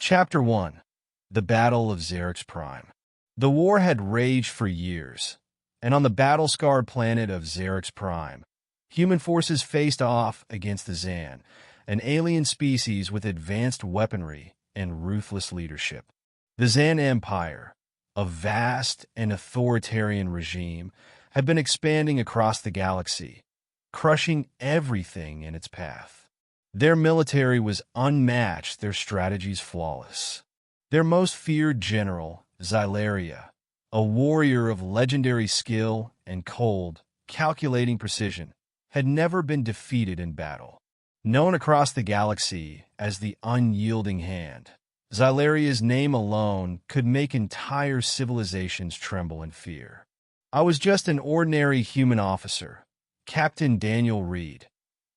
Chapter 1. The Battle of Zaryx Prime. The war had raged for years, and on the battle-scarred planet of Zaryx Prime, human forces faced off against the Xan, an alien species with advanced weaponry and ruthless leadership. The Xan Empire, a vast and authoritarian regime, had been expanding across the galaxy, crushing everything in its path. Their military was unmatched, their strategies flawless. Their most feared general, Xylaria, a warrior of legendary skill and cold, calculating precision, had never been defeated in battle. Known across the galaxy as the Unyielding Hand, Xylaria's name alone could make entire civilizations tremble in fear. I was just an ordinary human officer, Captain Daniel Reid,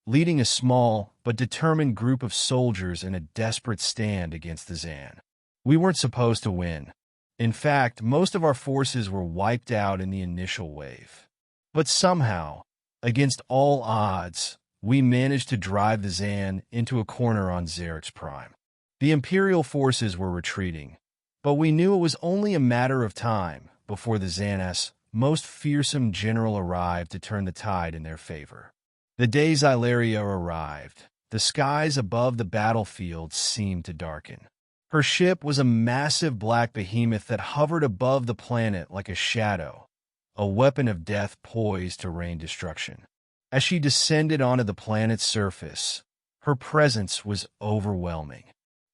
leading a small but determined group of soldiers in a desperate stand against the Xan. We weren't supposed to win. In fact, most of our forces were wiped out in the initial wave. But somehow, against all odds, we managed to drive the Xan into a corner on Zaryx Prime. The Imperial forces were retreating, but we knew it was only a matter of time before the Xan's most fearsome general arrived to turn the tide in their favor. The day Xylaria arrived, the skies above the battlefield seemed to darken. Her ship was a massive black behemoth that hovered above the planet like a shadow, a weapon of death poised to rain destruction. As she descended onto the planet's surface, her presence was overwhelming.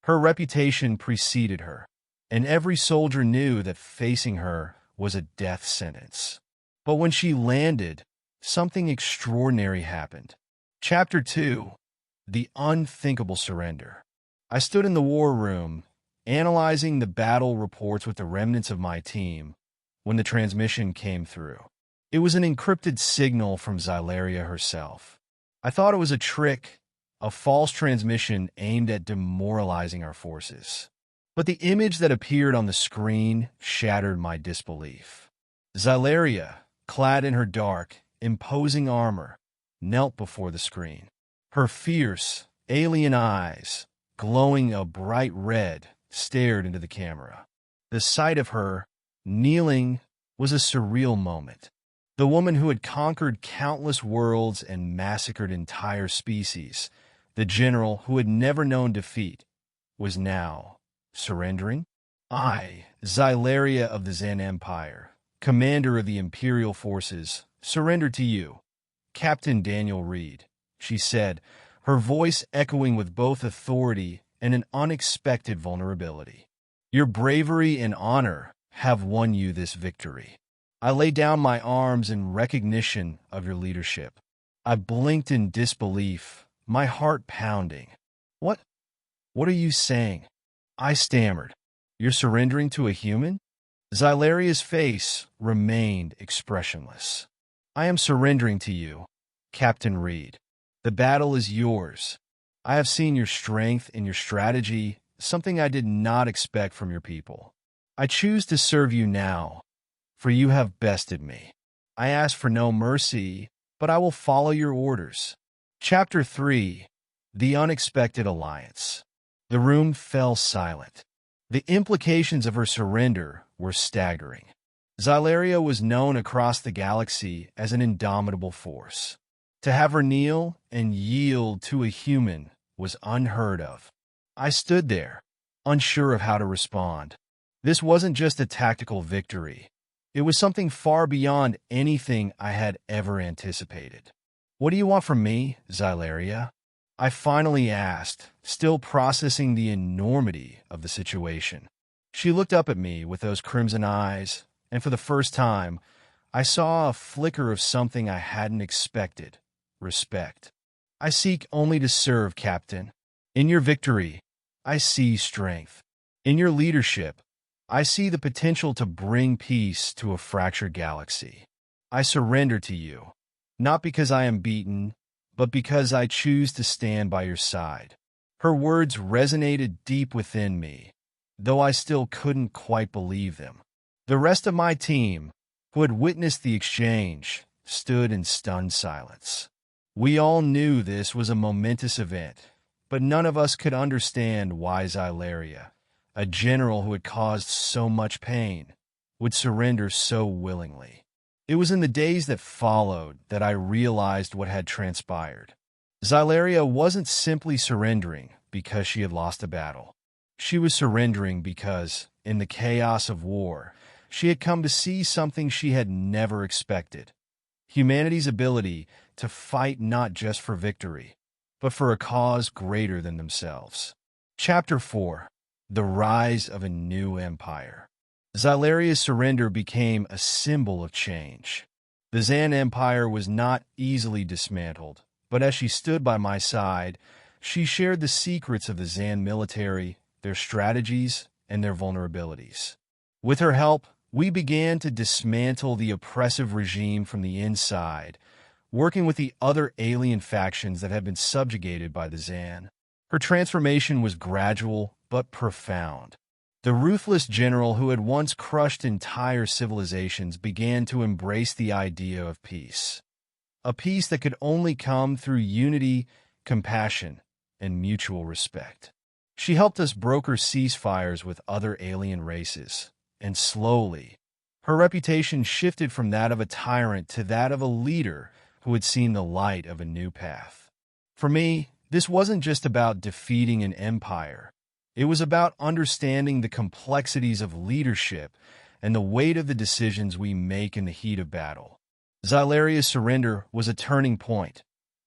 Her reputation preceded her, and every soldier knew that facing her was a death sentence. But when she landed, something extraordinary happened. Chapter 2. The Unthinkable Surrender. I stood in the war room, analyzing the battle reports with the remnants of my team, when the transmission came through. It was an encrypted signal from Xylaria herself. I thought it was a trick, a false transmission aimed at demoralizing our forces. But the image that appeared on the screen shattered my disbelief. Xylaria, clad in her dark, imposing armor, knelt before the screen. Her fierce, alien eyes, glowing a bright red, stared into the camera. The sight of her, kneeling, was a surreal moment. The woman who had conquered countless worlds and massacred entire species, the general who had never known defeat, was now surrendering? I, Xylaria of the Xan Empire, commander of the Imperial forces, surrender to you, Captain Daniel Reid, she said, her voice echoing with both authority and an unexpected vulnerability. Your bravery and honor have won you this victory. I lay down my arms in recognition of your leadership. I blinked in disbelief, my heart pounding. What are you saying? I stammered. You're surrendering to a human? Xylaria's face remained expressionless. I am surrendering to you, Captain Reid. The battle is yours. I have seen your strength and your strategy, something I did not expect from your people. I choose to serve you now, for you have bested me. I ask for no mercy, but I will follow your orders. Chapter 3. The Unexpected Alliance. The room fell silent. The implications of her surrender were staggering. Xylaria was known across the galaxy as an indomitable force. To have her kneel and yield to a human was unheard of. I stood there, unsure of how to respond. This wasn't just a tactical victory. It was something far beyond anything I had ever anticipated. What do you want from me, Xylaria? I finally asked, still processing the enormity of the situation. She looked up at me with those crimson eyes, and for the first time, I saw a flicker of something I hadn't expected: respect. I seek only to serve, Captain. In your victory, I see strength. In your leadership, I see the potential to bring peace to a fractured galaxy. I surrender to you, not because I am beaten, but because I choose to stand by your side. Her words resonated deep within me, though I still couldn't quite believe them. The rest of my team, who had witnessed the exchange, stood in stunned silence. We all knew this was a momentous event, but none of us could understand why Xylaria, A general who had caused so much pain would surrender so willingly. It was in the days that followed that I realized what had transpired. Xylaria wasn't simply surrendering because she had lost a battle. She was surrendering because, in the chaos of war, she had come to see something she had never expected: humanity's ability to fight not just for victory, but for a cause greater than themselves. Chapter 4: The Rise of a New Empire. Xylaria's surrender became a symbol of change. The Zan Empire was not easily dismantled, but as she stood by my side, she shared the secrets of the Zan military, their strategies, and their vulnerabilities. With her help, we began to dismantle the oppressive regime from the inside, working with the other alien factions that had been subjugated by the Zan. Her transformation was gradual but profound. The ruthless general who had once crushed entire civilizations began to embrace the idea of peace. A peace that could only come through unity, compassion, and mutual respect. She helped us broker ceasefires with other alien races, and slowly, her reputation shifted from that of a tyrant to that of a leader who had seen the light of a new path. For me, this wasn't just about defeating an empire. It was about understanding the complexities of leadership and the weight of the decisions we make in the heat of battle. Xylaria's surrender was a turning point,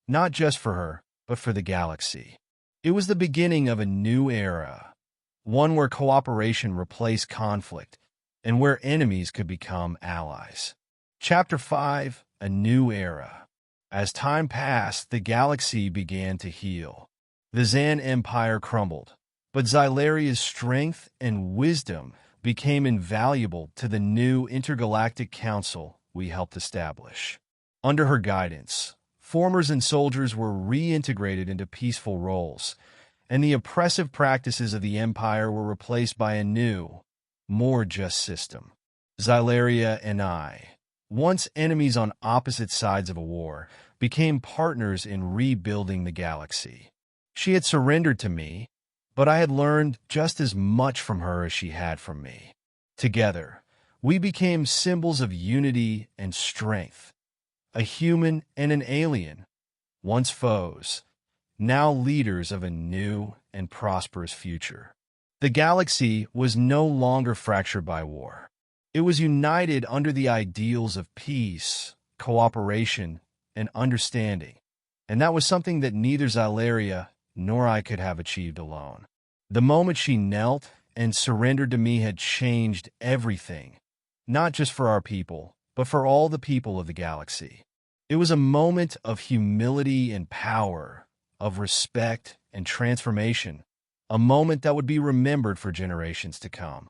not just for her, but for the galaxy. It was the beginning of a new era, one where cooperation replaced conflict and where enemies could become allies. Chapter 5: A New Era. As time passed, the galaxy began to heal. The Zan Empire crumbled, but Xylaria's strength and wisdom became invaluable to the new intergalactic council we helped establish. Under her guidance, farmers and soldiers were reintegrated into peaceful roles, and the oppressive practices of the Empire were replaced by a new, more just system. Xylaria and I, once enemies on opposite sides of a war, became partners in rebuilding the galaxy. She had surrendered to me, but I had learned just as much from her as she had from me. Together, we became symbols of unity and strength. A human and an alien, once foes, now leaders of a new and prosperous future. The galaxy was no longer fractured by war. It was united under the ideals of peace, cooperation, and understanding, and that was something that neither Xylaria nor I could have achieved alone. The moment she knelt and surrendered to me had changed everything, not just for our people, but for all the people of the galaxy. It was a moment of humility and power, of respect and transformation, a moment that would be remembered for generations to come.